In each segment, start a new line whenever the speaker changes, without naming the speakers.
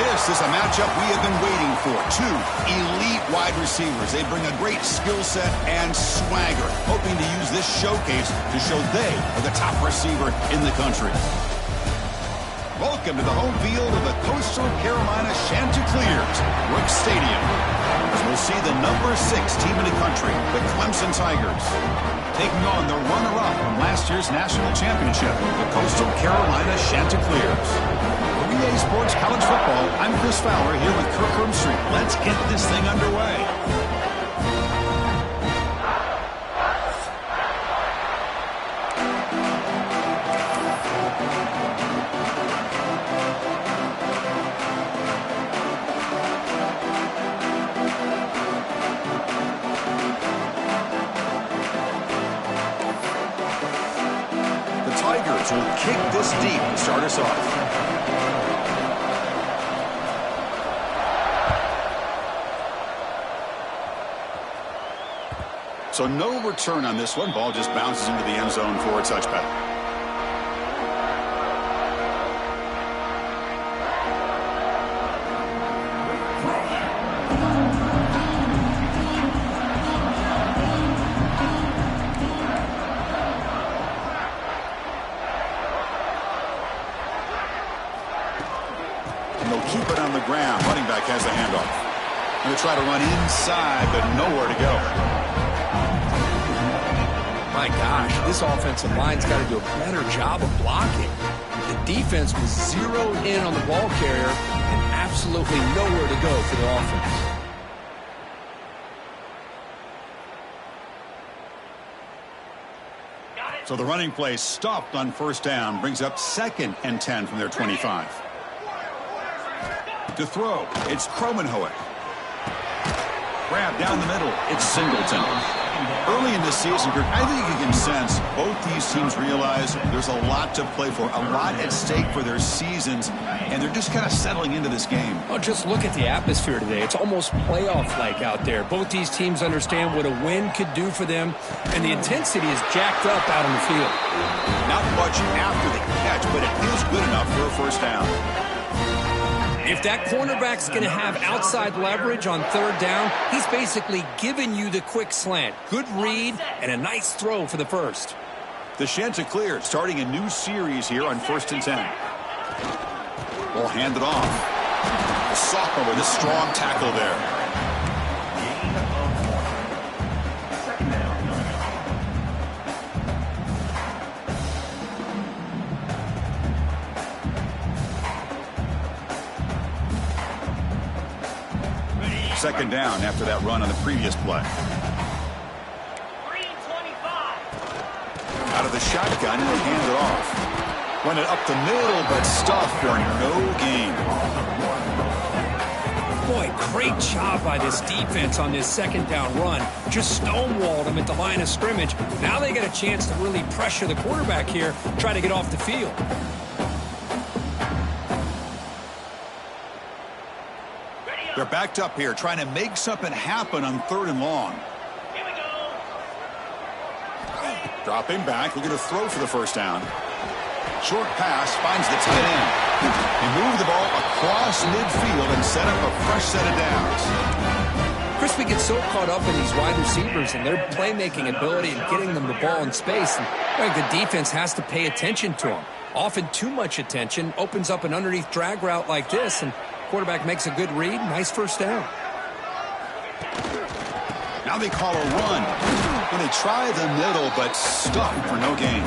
This is a matchup we have been waiting for. Two elite wide receivers. They bring a great skill set and swagger, hoping to use this showcase to show they are the top receiver in the country. Welcome to the home field of the Coastal Carolina Chanticleers, Brooks Stadium. As we'll see the number 6 team in the country, the Clemson Tigers, taking on the runner-up from last year's national championship, the Coastal Carolina Chanticleers. For EA Sports College Football, I'm Chris Fowler here with Kirk Street. Let's get this thing underway. Tigers will kick this deep to start us off. So no return on this one. Ball just bounces into the end zone for a touchback. Keep it on the ground. Running back has the handoff. Going to try to run inside, but nowhere to go.
My gosh, this offensive line's got to do a better job of blocking. The defense was zeroed in on the ball carrier and absolutely nowhere to go for the offense.
So the running play stopped on first down, brings up 2nd and 10 from their 25. To throw, it's Cromenhoek. Grab down the middle, it's Singleton. Early in this season, I think you can sense both these teams realize there's a lot to play for, a lot at stake for their seasons, and they're just kind of settling into this game.
Oh, just look at the atmosphere today. It's almost playoff-like out there. Both these teams understand what a win could do for them, and the intensity is jacked up out on the field.
Not much after the catch, but it is good enough for a first down.
If that cornerback's going to have outside leverage on third down, he's basically giving you the quick slant. Good read and a nice throw for the first.
The Chanticleers starting a new series here on 1st and 10. We'll hand it off. The sophomore with a strong tackle there. Second down after that run on the previous play. Out of the shotgun, and they hand it off. Run it up the middle, but stuffed for no gain.
Boy, great job by this defense on this second down run. Just stonewalled them at the line of scrimmage. Now they get a chance to really pressure the quarterback here, try to get off the field.
They're backed up here, trying to make something happen on 3rd and long.
Here we go.
Dropping back, looking to throw for the first down. Short pass finds the tight end. He moved the ball across midfield and set up a fresh set of downs.
Chris, we get so caught up in these wide receivers and their playmaking ability and getting them the ball in space. And the defense has to pay attention to them. Often too much attention opens up an underneath drag route like this, and quarterback makes a good read. Nice first down.
Now they call a run. When they try the middle, but stuck for no gain.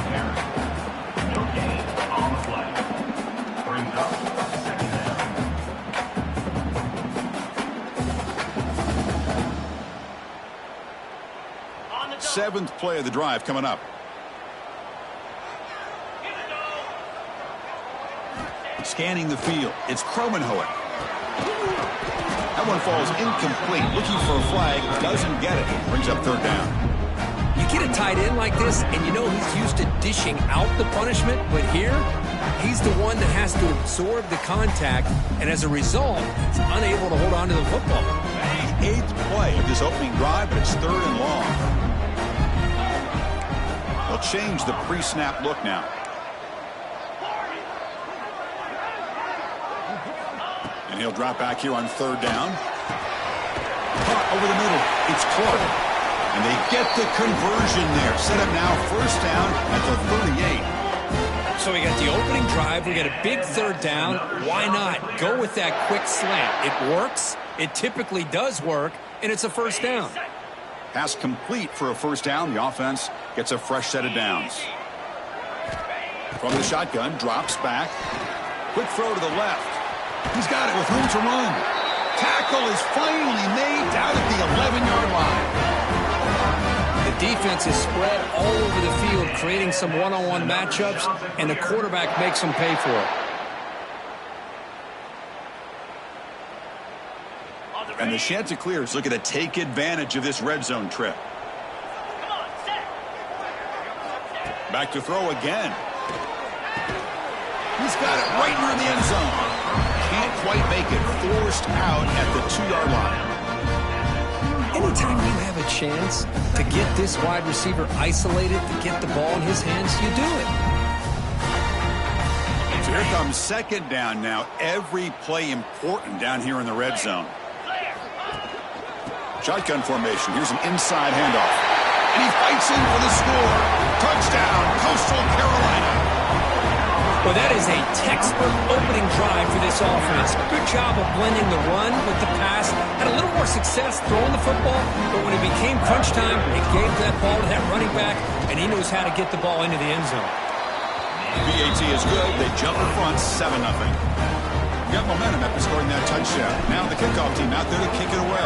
No gain on the play. Brings up 2nd down.
Seventh play of the drive coming up. Scanning the field. It's Cromenhoek. That one falls incomplete. Looking for a flag. Doesn't get it. Brings up third down.
You get a tight end like this, and you know he's used to dishing out the punishment, but here, he's the one that has to absorb the contact, and as a result, he's unable to hold on to the football.
Eighth play of this opening drive, but it's third and long. They'll change the pre-snap look now. And he'll drop back here on third down. Caught over the middle. It's Clark. And they get the conversion there. Set up now first down at the 38.
So we got the opening drive. We got a big third down. Why not? Go with that quick slant. It works. It typically does work. And it's a first down.
Pass complete for a first down. The offense gets a fresh set of downs. From the shotgun. Drops back. Quick throw to the left. He's got it with room to run. Tackle is finally made down at the 11-yard line.
The defense is spread all over the field, creating some one-on-one matchups, and the quarterback makes them pay for it.
And the Chanticleers looking to take advantage of this red zone trip. Back to throw again. He's got it right near the end zone. Can't quite make it. Forced out at the 2-yard line.
Anytime you have a chance to get this wide receiver isolated, to get the ball in his hands, you do it.
So here comes second down now. Every play important down here in the red zone. Shotgun formation. Here's an inside handoff. And he fights in for the score. Touchdown, Coastal Carolina.
Well, that is a textbook opening drive for this offense. Good job of blending the run with the pass. Had a little more success throwing the football, but when it became crunch time, it gave that ball to that running back, and he knows how to get the ball into the end zone.
BAT is good. They jump in front 7-0. Got momentum after scoring that touchdown. Now the kickoff team out there to kick it away.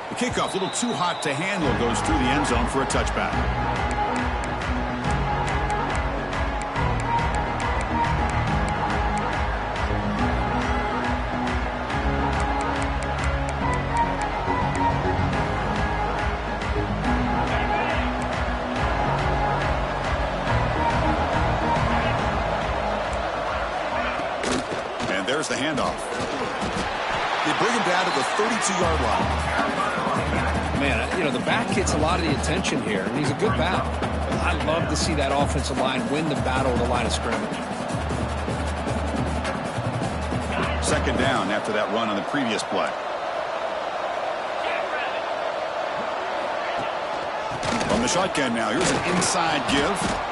The kickoff, a little too hot to handle, goes through the end zone for a touchback. And there's the handoff. They bring him down to the 32-yard line.
Man, you know, the back gets a lot of the attention here, and he's a good back. I love to see that offensive line win the battle of the line of scrimmage.
Second down after that run on the previous play. From the shotgun now, here's an inside give.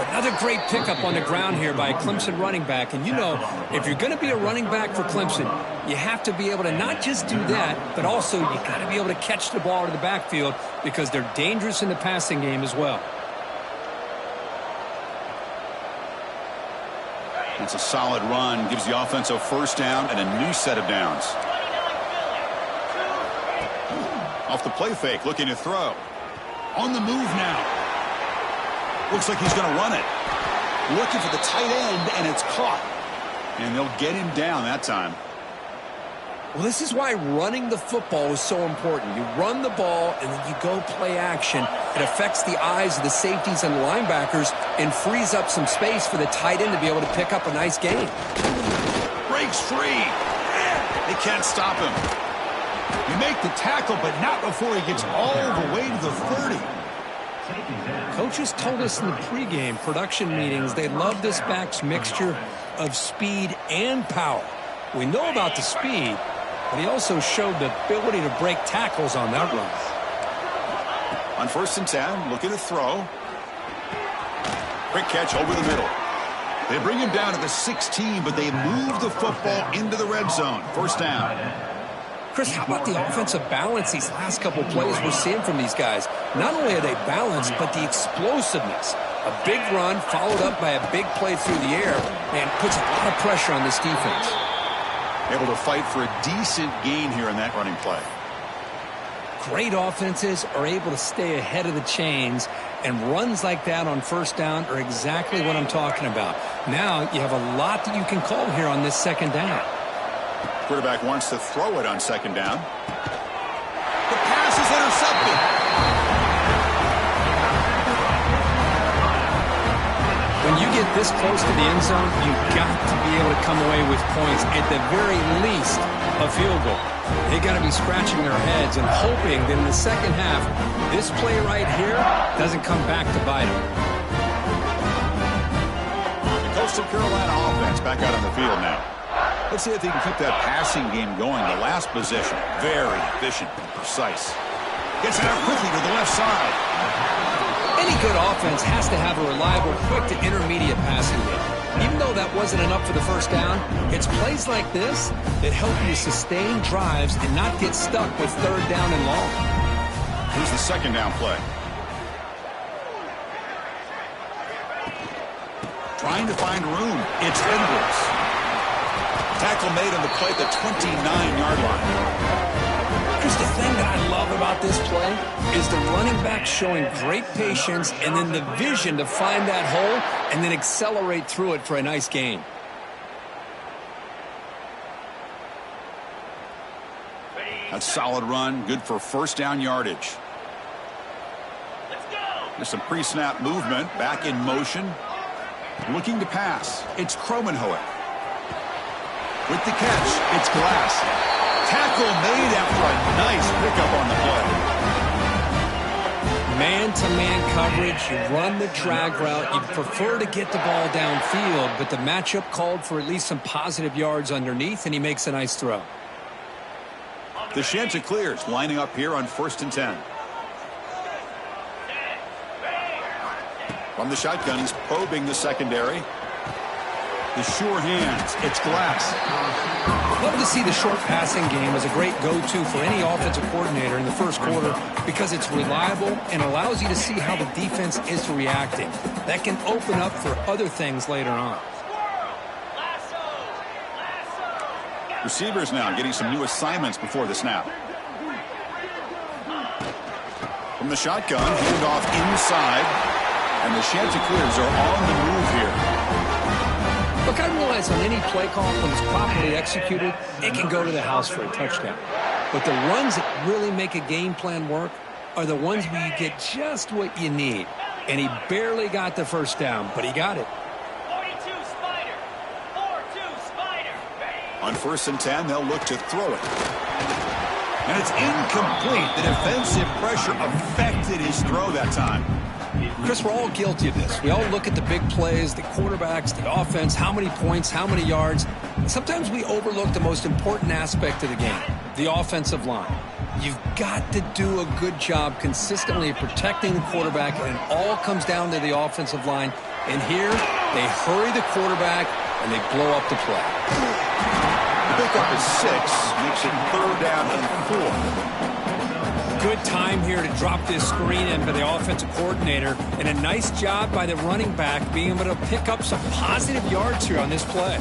Another great pickup on the ground here by a Clemson running back. And you know, if you're going to be a running back for Clemson, you have to be able to not just do that, but also you got to be able to catch the ball out of the backfield because they're dangerous in the passing game as well.
It's a solid run, gives the offense a first down and a new set of downs. Off the play fake, looking to throw. On the move now. Looks like he's going to run it. Looking for the tight end, and it's caught. And they'll get him down that time.
Well, this is why running the football is so important. You run the ball, and then you go play action. It affects the eyes of the safeties and linebackers and frees up some space for the tight end to be able to pick up a nice gain.
Breaks free. They can't stop him. You make the tackle, but not before he gets all the way to the 30.
Coaches told us in the pregame production meetings they love this back's mixture of speed and power. We know about the speed, but he also showed the ability to break tackles on that run.
On 1st and 10, looking to throw. Quick catch over the middle. They bring him down to the 16, but they move the football into the red zone. First down.
Chris, how about the offensive balance these last couple plays we're seeing from these guys? Not only are they balanced, but the explosiveness. A big run followed up by a big play through the air, and puts a lot of pressure on this defense.
Able to fight for a decent gain here in that running play.
Great offenses are able to stay ahead of the chains, and runs like that on first down are exactly what I'm talking about. Now you have a lot that you can call here on this second down.
Quarterback wants to throw it on second down. The pass is intercepted.
When you get this close to the end zone, you've got to be able to come away with points, at the very least a field goal. They got to be scratching their heads and hoping that in the second half, this play right here doesn't come back to bite them.
The Coastal Carolina offense back out on the field now. Let's see if they can keep that passing game going. The last possession, very efficient and precise. Gets it out quickly to the left side.
Any good offense has to have a reliable, quick to intermediate passing game. Even though that wasn't enough for the first down, it's plays like this that help you sustain drives and not get stuck with third down and long.
Here's the second down play. Trying to find room. It's Edwards. Tackle made on the play at the 29-yard line.
Here's the thing that I love about this play is the running back showing great patience and then the vision to find that hole and then accelerate through it for a nice gain.
That's a solid run, good for first down yardage. There's some pre-snap movement, back in motion. Looking to pass. It's Kromenhoek. With the catch, it's Glass. Tackle made after a nice pickup on the play.
Man-to-man coverage, you run the drag route. You prefer to get the ball downfield, but the matchup called for at least some positive yards underneath, and he makes a nice throw.
The Chanticleers lining up here on 1st and 10. From the shotgun, he's probing the secondary. The sure hands. It's Glass.
Love to see the short passing game as a great go-to for any offensive coordinator in the first quarter because it's reliable and allows you to see how the defense is reacting. That can open up for other things later on.
Receivers now getting some new assignments before the snap. From the shotgun, handoff inside, and the Chanticleers are on the move here.
Look, I realize on any play call, when it's properly executed, it can go to the house for a touchdown. But the runs that really make a game plan work are the ones where you get just what you need. And he barely got the first down, but he got it.
42 Spider. 4-2 Spider.
On 1st and 10, they'll look to throw it. And it's incomplete. The defensive pressure affected his throw that time.
Chris, we're all guilty of this. We all look at the big plays, the quarterbacks, the offense, how many points, how many yards. Sometimes we overlook the most important aspect of the game, the offensive line. You've got to do a good job consistently protecting the quarterback, and it all comes down to the offensive line. And here, they hurry the quarterback, and they blow up the play.
The pickup is 6, makes it 3rd down and 4.
Good time here to drop this screen in by the offensive coordinator, and a nice job by the running back being able to pick up some positive yards here on this play.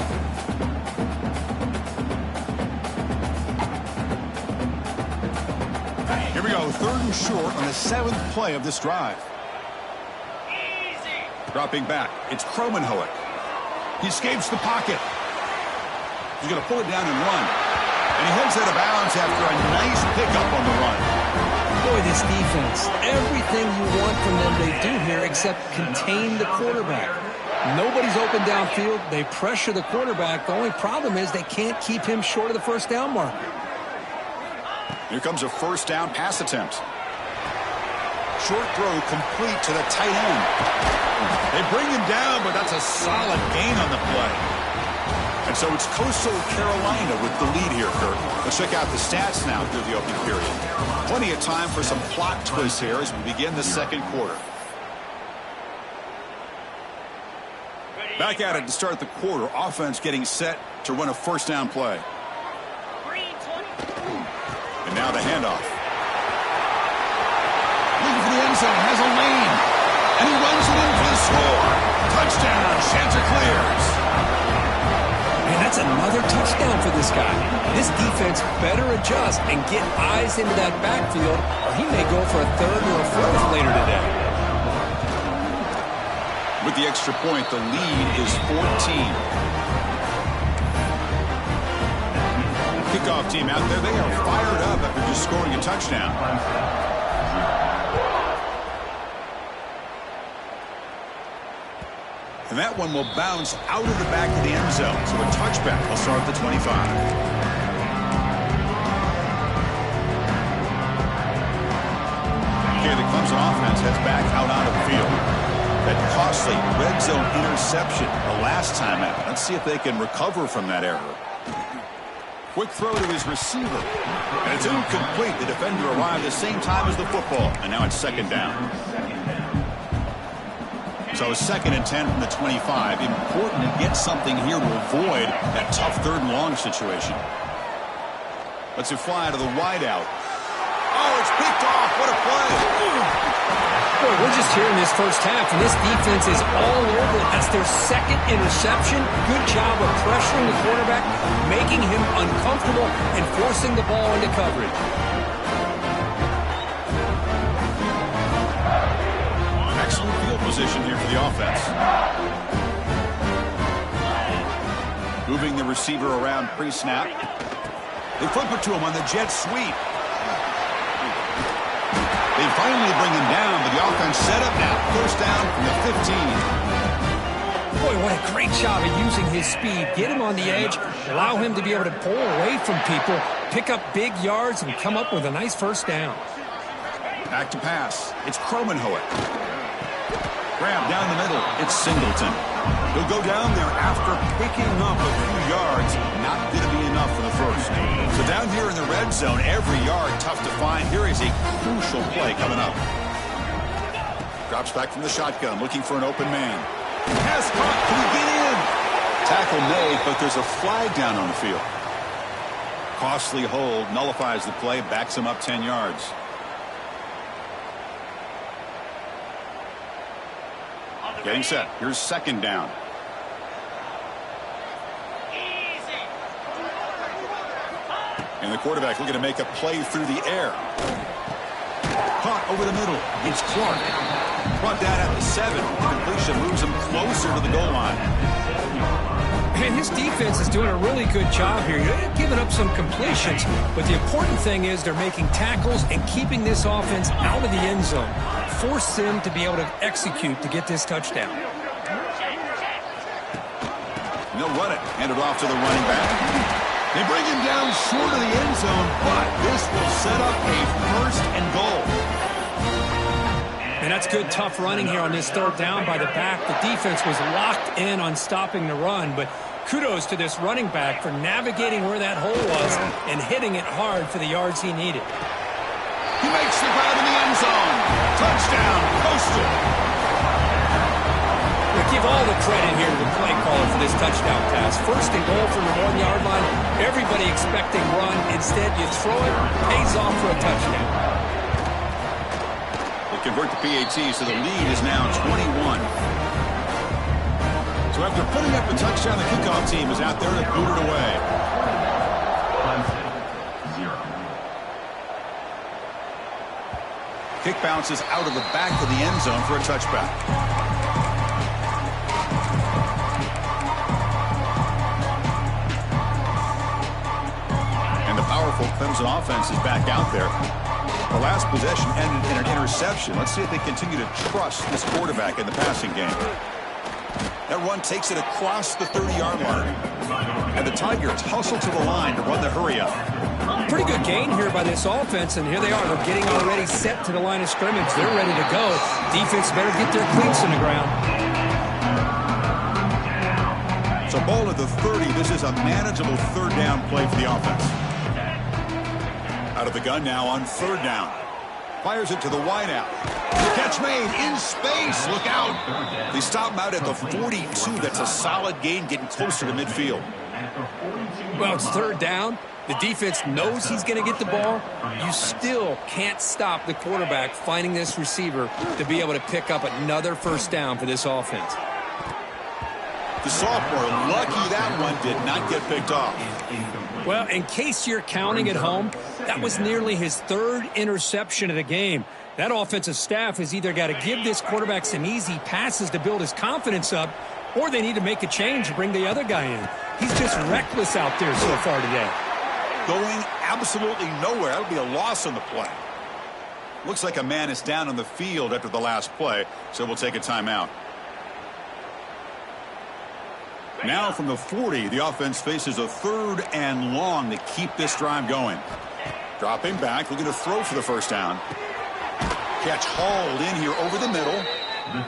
Here we go, 3rd and short on the 7th play of this drive.
Easy.
Dropping back, it's Kromenhoek. He escapes the pocket. He's going to pull it down and run. And he heads out of bounds after a nice pickup on the run.
Boy, this defense, everything you want from them they do here except contain the quarterback. Nobody's open downfield. They pressure the quarterback. The only problem is they can't keep him short of the first down marker.
Here comes a first down pass attempt. Short throw complete to the tight end. They bring him down, but that's a solid gain on the play. And so it's Coastal Carolina with the lead here, Kurt. Let's check out the stats now through the opening period. Plenty of time for some plot twists here as we begin the second quarter. Back at it to start the quarter. Offense getting set to run a first down play. And now the handoff. Looking for the end zone, has a lane. And he runs it in for the score. Touchdown, Chanticleers.
And that's another touchdown for this guy. This defense better adjust and get eyes into that backfield, or he may go for a third or a fourth later today.
With the extra point, the lead is 14. Kickoff team out there, they are fired up after just scoring a touchdown. And that one will bounce out of the back of the end zone. So a touchback will start at the 25. Okay, the Clemson offense heads back out onto the field. That costly red zone interception the last time out. Let's see if they can recover from that error. Quick throw to his receiver. And it's incomplete. The defender arrived at the same time as the football. And now it's second down. So 2nd and 10 from the 25. Important to get something here to avoid that tough 3rd and long situation. Let's it fly to the wideout. Oh, it's picked off. What a play.
Boy, we're just here in this first half, and this defense is all over it. That's their 2nd interception. Good job of pressuring the quarterback, making him uncomfortable, and forcing the ball into coverage.
Excellent field position here for the offense. Moving the receiver around pre-snap. They flip it to him on the jet sweep. They finally bring him down, but the offense set up now. First down from the 15.
Boy, what a great job of using his speed. Get him on the edge, allow him to be able to pull away from people, pick up big yards, and come up with a nice first down.
Back to pass. It's Cromenhoek. Grab down the middle. It's Singleton. He'll go down there after picking up a few yards. Not going to be enough for the first. So down here in the red zone, every yard tough to find. Here is a crucial play coming up. Drops back from the shotgun, looking for an open man. Pass caught. Can he get in? Tackle made, but there's a flag down on the field. Costly hold, nullifies the play, backs him up 10 yards. Getting set. Here's 2nd down. And the quarterback looking to make a play through the air. Caught over the middle. It's Clark. Brought down at the 7. The completion moves him closer to the goal line.
And his defense is doing a really good job here. They're giving up some completions, but the important thing is they're making tackles and keeping this offense out of the end zone. Force them to be able to execute to get this touchdown.
They'll run it. Hand it off to the running back. They bring him down short of the end zone, but this will set up a 1st and goal.
And that's good, tough running here on this 3rd down by the back. The defense was locked in on stopping the run, but kudos to this running back for navigating where that hole was and hitting it hard for the yards he needed.
He makes the grab in the end zone. Touchdown, Coastal.
We give all the credit here to the play caller for this touchdown pass. 1st and goal from the 1-yard line. Everybody expecting run. Instead, you throw it, pays off for a touchdown.
Convert the PAT, so the lead is now 21. So after putting up a touchdown, the kickoff team is out there to boot it away.
Clemson, 0.
Kick bounces out of the back of the end zone for a touchback. And the powerful Clemson offense is back out there. The last possession ended in an interception. Let's see if they continue to trust this quarterback in the passing game. That run takes it across the 30-yard mark. And the Tigers hustle to the line to run the hurry-up.
Pretty good gain here by this offense, and here they are. They're getting already set to the line of scrimmage. They're ready to go. Defense better get their cleats in the ground.
So ball at the 30. This is a manageable 3rd down play for the offense. Out of the gun now on 3rd down. Fires it to the wideout. Catch made in space. Look out. They stop him out at the 42. That's a solid gain, getting closer to midfield.
Well, it's 3rd down. The defense knows he's going to get the ball. You still can't stop the quarterback finding this receiver to be able to pick up another 1st down for this offense.
The sophomore, lucky that one did not get picked off.
Well, in case you're counting at home, that was nearly his third interception of the game. That offensive staff has either got to give this quarterback some easy passes to build his confidence up, or they need to make a change and bring the other guy in. He's just reckless out there so far today.
Going absolutely nowhere. That'll be a loss on the play. Looks like a man is down on the field after the last play, so we'll take a timeout. Now from the 40, the offense faces a 3rd and long to keep this drive going. Dropping back, looking to throw for the first down. Catch hauled in here over the middle,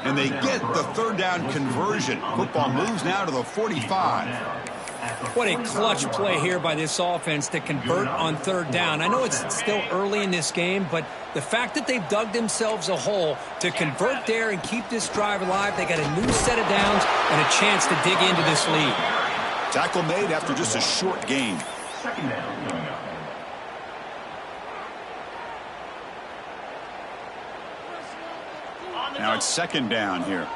and they get the 3rd down conversion. Football moves now to the 45.
What a clutch play here by this offense to convert on 3rd down. I know it's still early in this game, but the fact that they've dug themselves a hole to convert there and keep this drive alive, they got a new set of downs and a chance to dig into this lead.
Tackle made after just a short gain.
Second down coming up.
Now it's 2nd down here.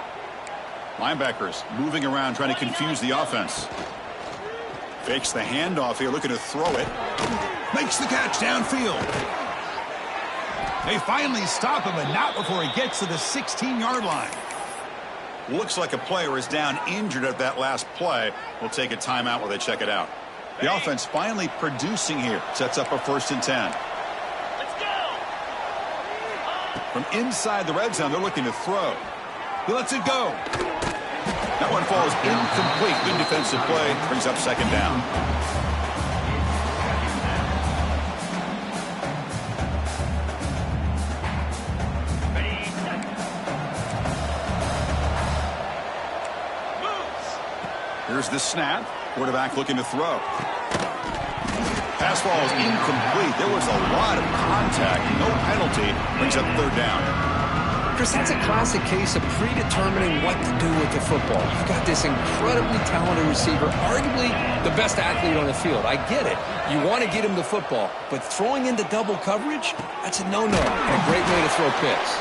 Linebackers moving around trying to confuse the offense. Fakes the handoff here, looking to throw it. Makes the catch downfield. They finally stop him, but not before he gets to the 16-yard line. Looks like a player is down injured at that last play. We'll take a timeout while they check it out. The offense finally producing here. Sets up a 1st and 10. From inside the red zone, they're looking to throw. He lets it go. That one falls incomplete. Good defensive play. Brings up 2nd down. Here's the snap. Quarterback looking to throw. Pass ball is incomplete. There was a lot of contact. No penalty. Brings up 3rd down.
Chris, that's a classic case of predetermining what to do with the football. You've got this incredibly talented receiver, arguably the best athlete on the field. I get it. You want to get him the football, but throwing into double coverage, that's a no-no and a great way to throw picks.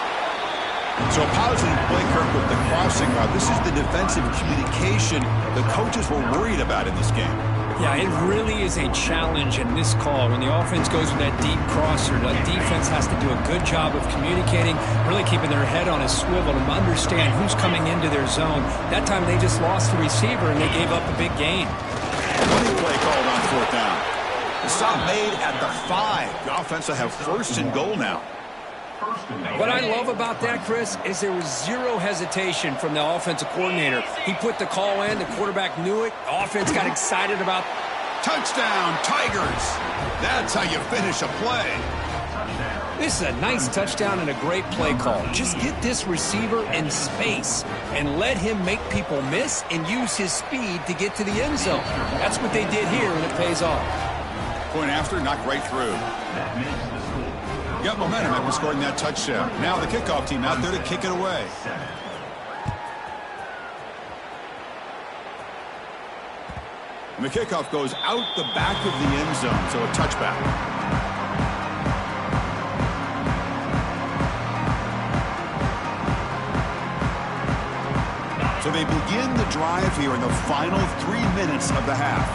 So a positive play, Kirk, with the crossing route. This is the defensive communication the coaches were worried about in this game.
Yeah, it really is a challenge in this call. When the offense goes with that deep crosser, the defense has to do a good job of communicating, really keeping their head on a swivel to understand who's coming into their zone. That time they just lost the receiver and they gave up a big gain.
Running play called on 4th down. The stop made at the 5. The offense will have 1st and goal now.
What I love about that, Chris, is there was zero hesitation from the offensive coordinator. He put the call in. The quarterback knew it. The offense got excited about.
Touchdown, Tigers. That's how you finish a play.
This is a nice touchdown and a great play call. Just get this receiver in space and let him make people miss and use his speed to get to the end zone. That's what they did here, and it pays off.
Point after, knocked right through. Got momentum after scoring that touchdown. Now the kickoff team out there to kick it away. And the kickoff goes out the back of the end zone, so a touchback. So they begin the drive here in the final 3 minutes of the half.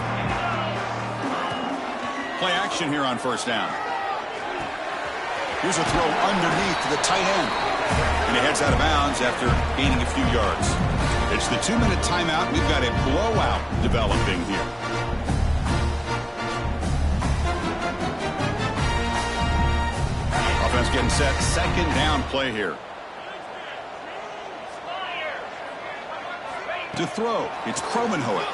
Play action here on 1st down. Here's a throw underneath to the tight end. And he heads out of bounds after gaining a few yards. It's the 2-minute timeout. We've got a blowout developing here. Offense getting set. 2nd down play here. To throw, it's Kromenhoek.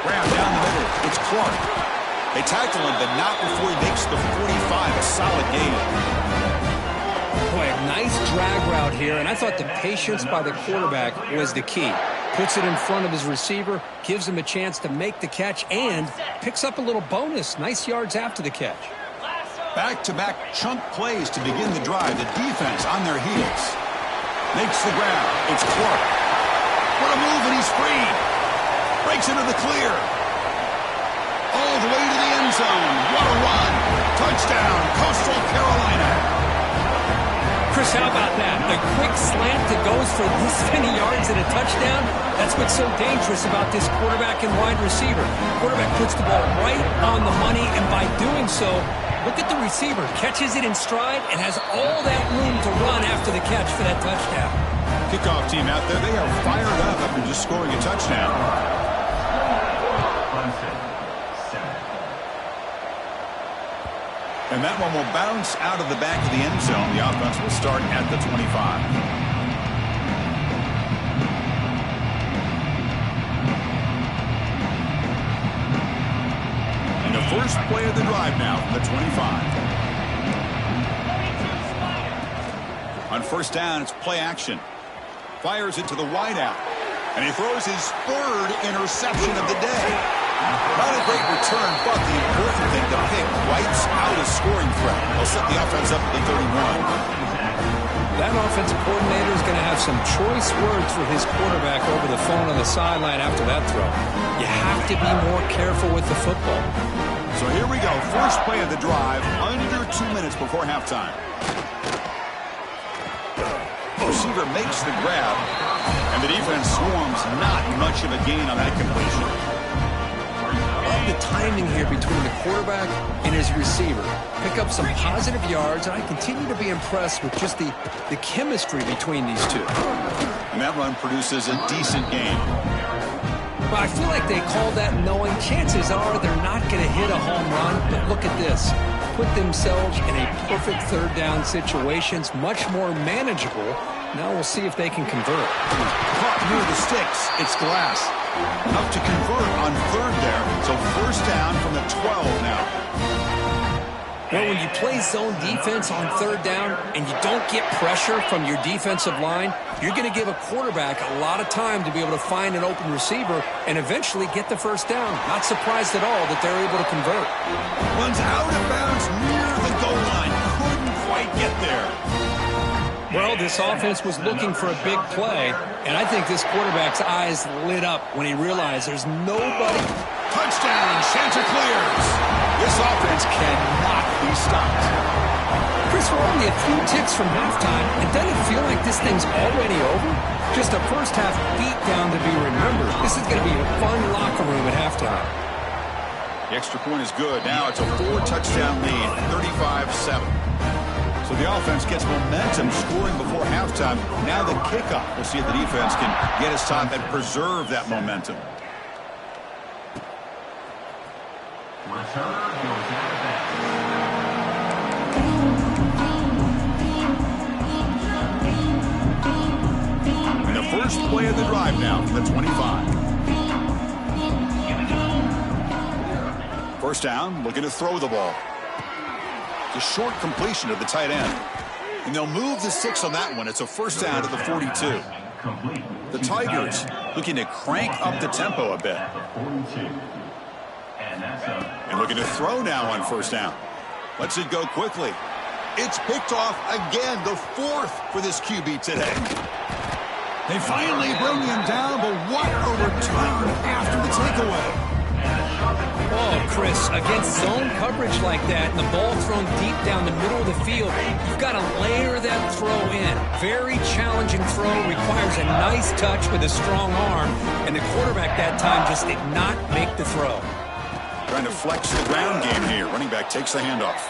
Ram down the middle. It's Clark. They tackle him, but not before he makes the 45. A solid gain.
Boy, a nice drag route here, and I thought the patience by the quarterback was the key. Puts it in front of his receiver, gives him a chance to make the catch, and picks up a little bonus. Nice yards after the catch.
Back-to-back chunk plays to begin the drive. The defense on their heels. Makes the grab. It's Clark. What a move, and he's free. Breaks into the clear. All the way to the end zone. What a run. Touchdown, Coastal Carolina.
Chris, Chris, how about that? The quick slant that goes for this many yards and a touchdown, that's what's so dangerous about this quarterback and wide receiver. Quarterback puts the ball right on the money, and by doing so, look at the receiver. Catches it in stride and has all that room to run after the catch for that touchdown.
Kickoff team out there, they are fired up after just scoring a touchdown. And that one will bounce out of the back of the end zone. The offense will start at the 25. And the first play of the drive now from the 25. On first down, it's play action. Fires it to the wideout. And he throws his third interception of the day. Not a great return, but the important thing, the pick wipes out a scoring threat. They'll set the offense up at the 31.
That offensive coordinator is going to have some choice words for his quarterback over the phone on the sideline after that throw. You have to be more careful with the football.
So here we go. First play of the drive, under 2 minutes before halftime. Receiver makes the grab, and the defense swarms. Not much of a gain on that completion.
The timing here between the quarterback and his receiver. Pick up some positive yards, and I continue to be impressed with just the chemistry between these two.
And that run produces a decent gain.
Well, I feel like they call that knowing chances are they're not going to hit a home run, but look at this. Put themselves in a perfect third down situations, much more manageable. Now we'll see if they can convert.
Caught near the sticks. It's Glass. Enough to convert on third there. So first down from the 12 now.
Well, when you play zone defense on third down and you don't get pressure from your defensive line, you're going to give a quarterback a lot of time to be able to find an open receiver and eventually get the first down. Not surprised at all that they're able to convert.
Runs out of bounds near the goal line. Couldn't quite get there.
Well, this offense was looking for a big play, and I think this quarterback's eyes lit up when he realized there's nobody.
Touchdown, Chanticleers. This offense cannot be stopped.
Chris, we're only a few ticks from halftime, and doesn't it feel like this thing's already over? Just a first-half beatdown to be remembered. This is going to be a fun locker room at halftime.
The extra point is good. Now it's a 4-touchdown lead, 35-7. So the offense gets momentum scoring before halftime. Now the kickoff. We'll see if the defense can get his top and preserve that momentum. And the first play of the drive now from the 25. First down, looking to throw the ball. A short completion of the tight end. And they'll move the 6 on that one. It's a first down to the 42. The Tigers looking to crank up the tempo a bit. And looking to throw now on first down. Lets it go quickly. It's picked off again, the 4th for this QB today. They finally bring him down, but what a return after the takeaway.
Oh, Chris, against zone coverage like that and the ball thrown deep down the middle of the field, you've got to layer that throw in. Very challenging throw, requires a nice touch with a strong arm, and the quarterback that time just did not make the throw.
Trying to flex the ground game here. Running back takes the handoff.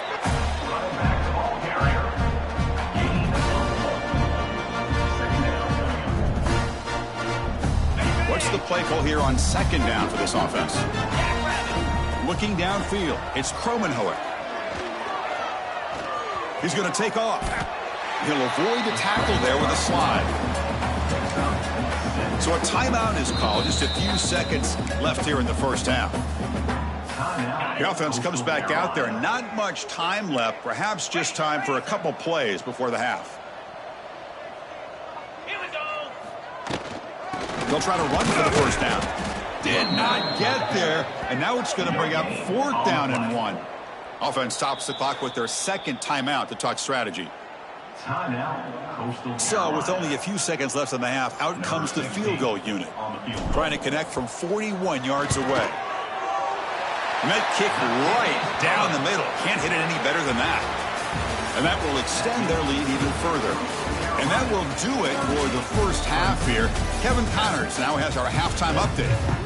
What's the play call here on second down for this offense? Looking downfield, it's Kromenhoek. He's going to take off. He'll avoid the tackle there with a slide. So a timeout is called. Just a few seconds left here in the first half. The offense comes back out there. Not much time left. Perhaps just time for a couple plays before the half. They'll try to run for the first down. Did not get there. And now it's going to bring up 4th down and 1. Offense stops the clock with their second timeout to talk strategy. So with only a few seconds left in the half, out comes the field goal unit. Trying to connect from 41 yards away. And that kick right down the middle. Can't hit it any better than that. And that will extend their lead even further. And that will do it for the first half here. Kevin Connors now has our halftime update.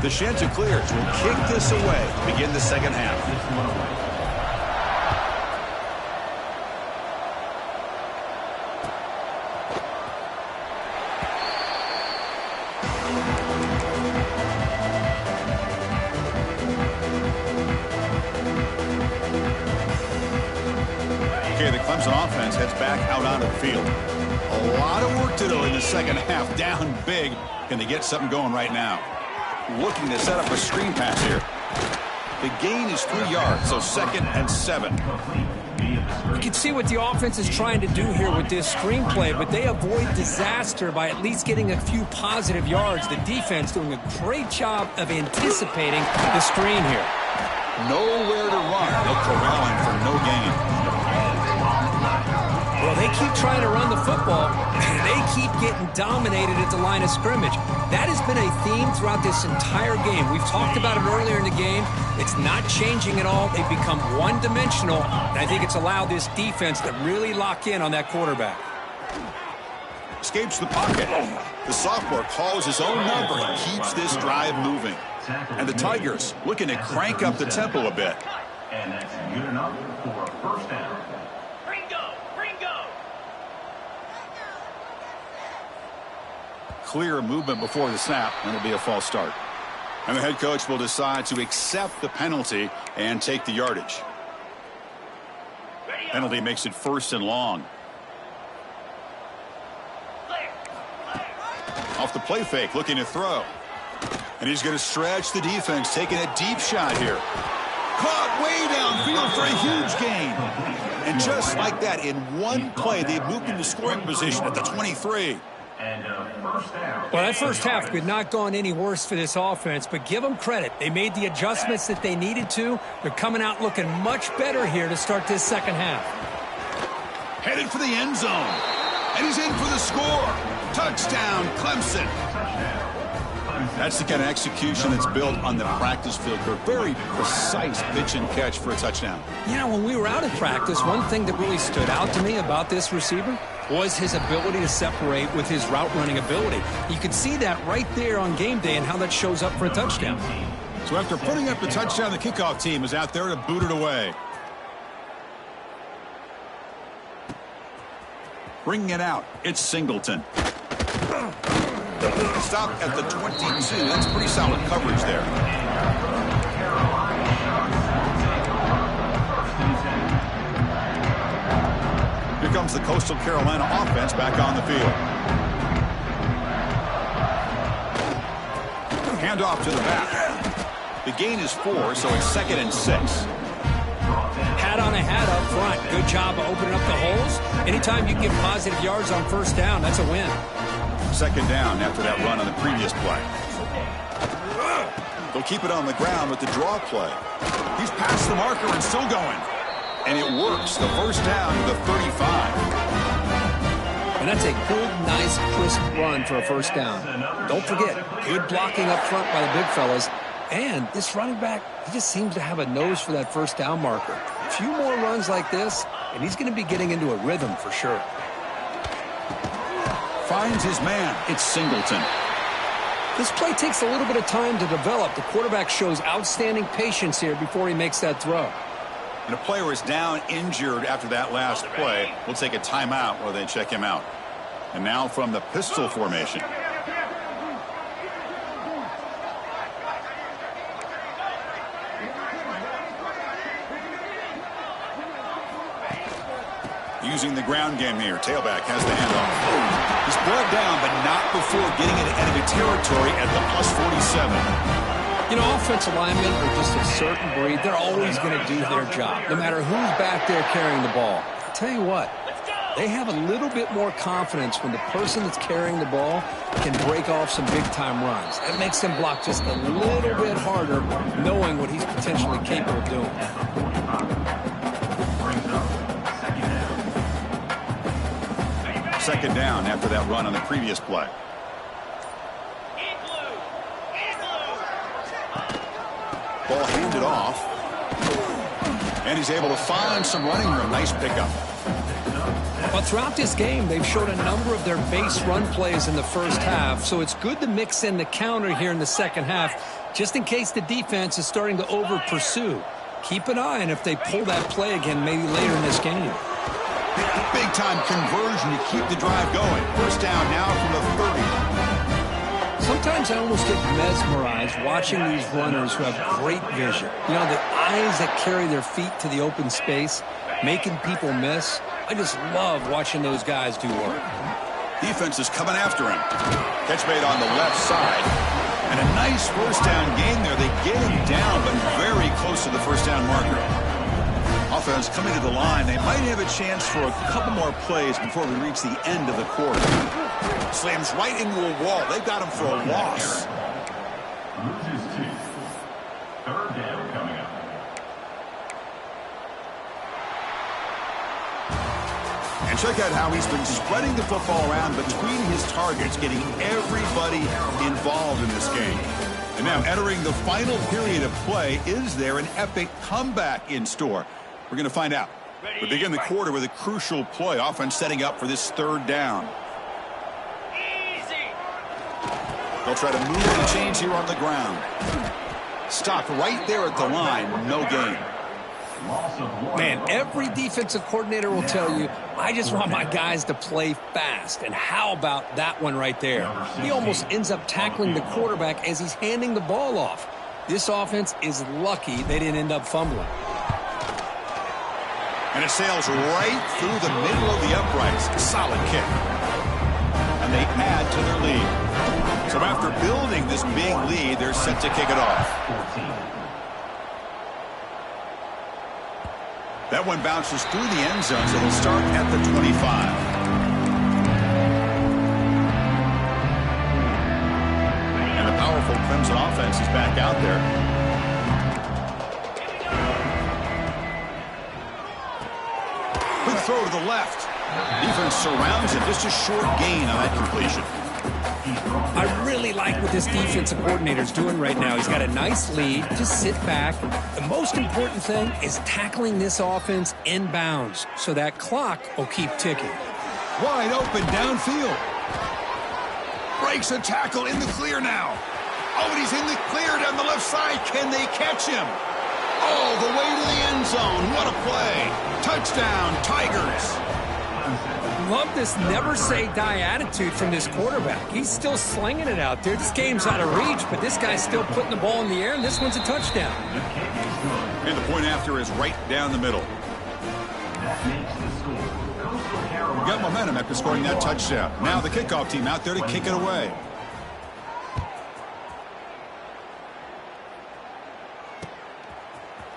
The Chanticleers will kick this away to begin the second half. Okay, the Clemson offense heads back out onto the field. A lot of work to do in the second half. Down big. Can they get something going right now? Looking to set up a screen pass here. The gain is 3 yards, so 2nd and 7.
You can see what the offense is trying to do here with this screenplay, but they avoid disaster by at least getting a few positive yards. The defense doing a great job of anticipating the screen here.
Nowhere to run. They'll corral him for no gain.
Well, they keep trying to run the football. They keep getting dominated at the line of scrimmage. That has been a theme throughout this entire game. We've talked about it earlier in the game. It's not changing at all. They've become one-dimensional, and I think it's allowed this defense to really lock in on that quarterback.
Escapes the pocket. The sophomore calls his own number and keeps this drive moving. And the Tigers looking to crank up the tempo a bit.
And that's good enough for a first down.
Clear movement before the snap, and it'll be a false start. And the head coach will decide to accept the penalty and take the yardage. Penalty makes it 1st and long. Off the play fake, looking to throw. And he's going to stretch the defense, taking a deep shot here. Caught way downfield for a huge gain. And just like that, in one play, they've moved into scoring position at the 23.
Well, that first half could not gone any worse for this offense, but give them credit. They made the adjustments that they needed to. They're coming out looking much better here to start this second half.
Headed for the end zone. And he's in for the score. Touchdown, Clemson. That's the kind of execution that's built on the practice field for a very precise pitch and catch for a touchdown.
You know, when we were out of practice, one thing that really stood out to me about this receiver was his ability to separate with his route running ability. You could see that right there on game day and how that shows up for a touchdown.
So after putting up the touchdown, the kickoff team is out there to boot it away. Bringing it out, it's Singleton. Stop at the 22. That's pretty solid coverage there. Here comes the Coastal Carolina offense back on the field. Handoff to the back. The gain is 4, so it's 2nd and 6.
Hat on a hat up front. Good job of opening up the holes. Anytime you can get positive yards on first down, that's a win.
2nd down after that run on the previous play. They'll keep it on the ground with the draw play. He's past the marker and still going. And it works. The first down to the 35.
And that's a good, nice, crisp run for a first down. Don't forget, good blocking up front by the big fellas. And this running back, he just seems to have a nose for that first down marker. A few more runs like this, and he's going to be getting into a rhythm for sure.
Finds his man. It's Singleton.
This play takes a little bit of time to develop. The quarterback shows outstanding patience here before he makes that throw.
And a player is down injured after that last play. We'll take a timeout while they check him out. And now from the pistol formation. Using the ground game here. Tailback has the handoff. He's brought down, but not before getting into enemy territory at the +47.
You know, offensive linemen are just a certain breed. They're always going to do their job, no matter who's back there carrying the ball. I'll tell you what, they have a little bit more confidence when the person that's carrying the ball can break off some big-time runs. That makes them block just a little bit harder, knowing what he's potentially capable of doing.
Second down after that run on the previous play. Ball handed off. And he's able to find some running room. Nice pickup.
Well, throughout this game, they've showed a number of their base run plays in the first half, so it's good to mix in the counter here in the second half, just in case the defense is starting to over-pursue. Keep an eye on if they pull that play again maybe later in this game.
Big-time conversion to keep the drive going. First down now from the 30.
Sometimes I almost get mesmerized watching these runners who have great vision. You know, the eyes that carry their feet to the open space, making people miss. I just love watching those guys do work.
Defense is coming after him. Catch made on the left side. And a nice first down gain there. They get him down, but very close to the first down marker. Offense coming to the line. They might have a chance for a couple more plays before we reach the end of the quarter. Slams right into a wall. They've got him for a loss.
Loses 2. Third down coming up.
And check out how he's been spreading the football around between his targets, getting everybody involved in this game. And now entering the final period of play, is there an epic comeback in store? We're going to find out. We begin the quarter with a crucial play. Offense setting up for this third down. They'll try to move the chains here on the ground. Stopped right there at the line. No gain.
Man, every defensive coordinator will tell you, I just want my guys to play fast. And how about that one right there? He almost ends up tackling the quarterback as he's handing the ball off. This offense is lucky they didn't end up fumbling.
And it sails right through the middle of the uprights. Solid kick. And they add to their lead. So after building this big lead, they're set to kick it off. That one bounces through the end zone, so they'll start at the 25. And the powerful Clemson offense is back out there. Quick throw to the left. Defense surrounds it. Just a short gain on that completion.
I really like what this defensive coordinator's doing right now. He's got a nice lead. Just sit back. The most important thing is tackling this offense inbounds so that clock will keep ticking.
Wide open downfield. Breaks a tackle in the clear now. Oh, and he's in the clear down the left side. Can they catch him? Oh, the way to the end zone. What a play. Touchdown, Tigers.
Love this never-say-die attitude from this quarterback. He's still slinging it out there. This game's out of reach, but this guy's still putting the ball in the air, and this one's a touchdown.
And the point after is right down the middle. We got momentum after scoring that touchdown. Now the kickoff team out there to kick it away.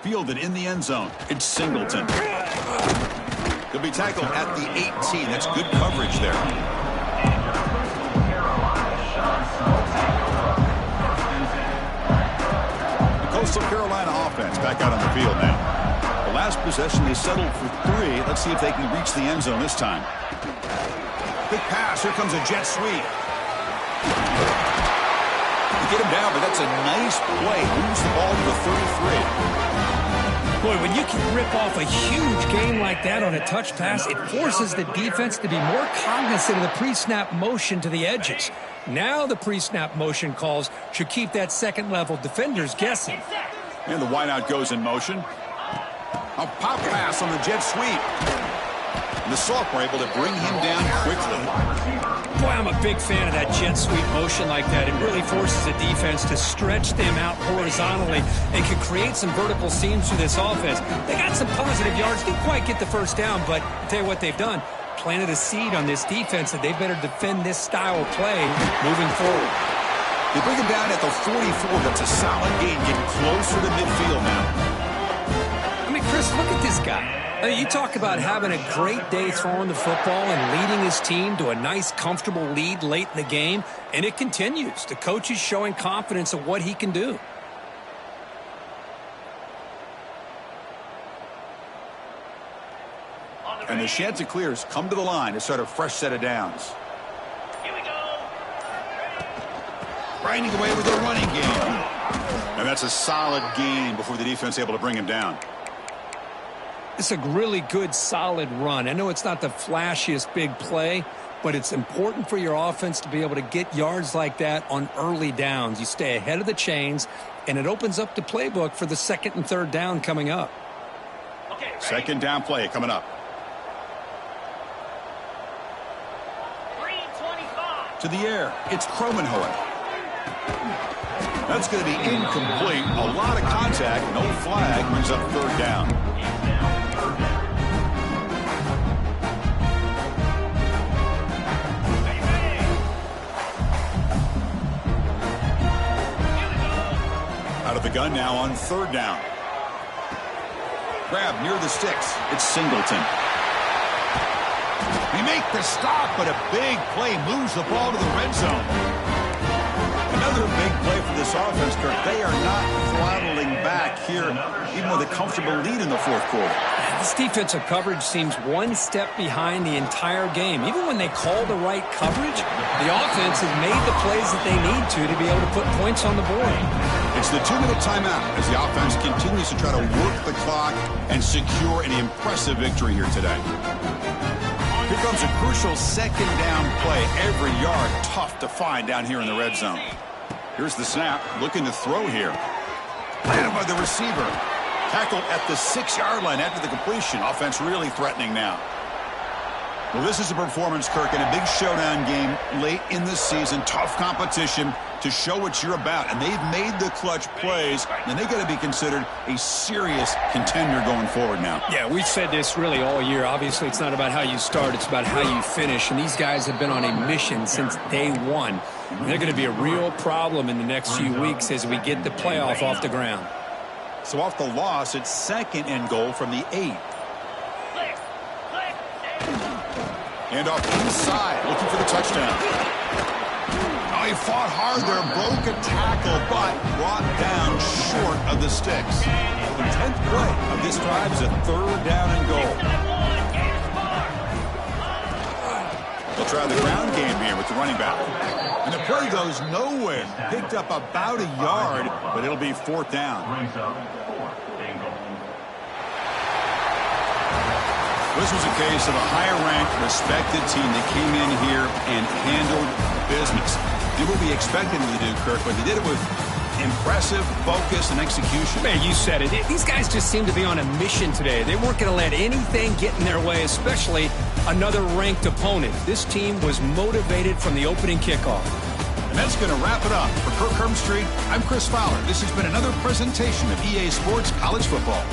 Fielded in the end zone. It's Singleton. He'll be tackled at the 18. That's good coverage there. The Coastal Carolina offense back out on the field now. The last possession, they settled for 3. Let's see if they can reach the end zone this time. Big pass. Here comes a jet sweep. They get him down, but that's a nice play. Moves the ball to the 33.
Boy, when you can rip off a huge game like that on a touch pass, it forces the defense to be more cognizant of the pre-snap motion to the edges. Now the pre-snap motion calls should keep that second-level defenders guessing.
And the wideout goes in motion. A pop pass on the jet sweep. And the Sophomore able to bring him down quickly.
Boy, I'm a big fan of that jet sweep motion like that. It really forces the defense to stretch them out horizontally and can create some vertical seams for this offense. They got some positive yards. Didn't quite get the first down, but I'll tell you what they've done. Planted a seed on this defense that they better defend this style of play moving forward.
They bring him down at the 44. That's a solid gain, getting closer to midfield now.
I mean, Chris, look at this guy. You talk about having a great day throwing the football and leading his team to a nice, comfortable lead late in the game, and it continues. The coach is showing confidence of what he can do.
And the Chanticleers come to the line to start a fresh set of downs.
Here we go.
Grinding away with a running game. And that's a solid gain before the defense is able to bring him down.
It's a really good, solid run. I know it's not the flashiest big play, but it's important for your offense to be able to get yards like that on early downs. You stay ahead of the chains, and it opens up the playbook for the second and third down coming up.
Okay, ready?
Second down play coming up.
325.
To the air, it's Kromenhoek. That's going to be incomplete. A lot of contact, no flag, brings up third down. Out of the gun now on third down. Grab near the sticks. It's Singleton. They make the stop, but a big play moves the ball to the red zone. Another big play for this offense, Kirk. They are not throttling back here, even with a comfortable lead in the fourth quarter.
This defensive coverage seems one step behind the entire game. Even when they call the right coverage, the offense has made the plays that they need to be able to put points on the board.
It's the 2-minute timeout as the offense continues to try to work the clock and secure an impressive victory here today. Here comes a crucial second down play. Every yard tough to find down here in the red zone. Here's the snap, looking to throw here. Planted by the receiver. Tackled at the 6-yard line after the completion. Offense really threatening now. Well, this is a performance, Kirk, in a big showdown game late in the season. Tough competition to show what you're about. And they've made the clutch plays, and they got to be considered a serious contender going forward now.
Yeah, we've said this really all year. Obviously, it's not about how you start. It's about how you finish. And these guys have been on a mission since day one. And they're going to be a real problem in the next few weeks as we get the playoff off the ground.
So off the loss, it's second and goal from the 8. And off inside, looking for the touchdown. Oh, he fought hard there, broke a tackle, but brought down short of the sticks. The 10th play of this drive is a third down and goal. They'll try the ground game here with the running back. And the play goes nowhere. Picked up about a yard, but it'll be fourth down.
Brings up 4th and goal.
This was a case of a higher-ranked, respected team that came in here and handled business. Did what we expected them to do, Kirk, but they did it with impressive focus and execution.
Man, you said it. These guys just seem to be on a mission today. They weren't going to let anything get in their way, especially another ranked opponent. This team was motivated from the opening kickoff.
And that's going to wrap it up. For Kirk Herbstreit, I'm Chris Fowler. This has been another presentation of EA Sports College Football.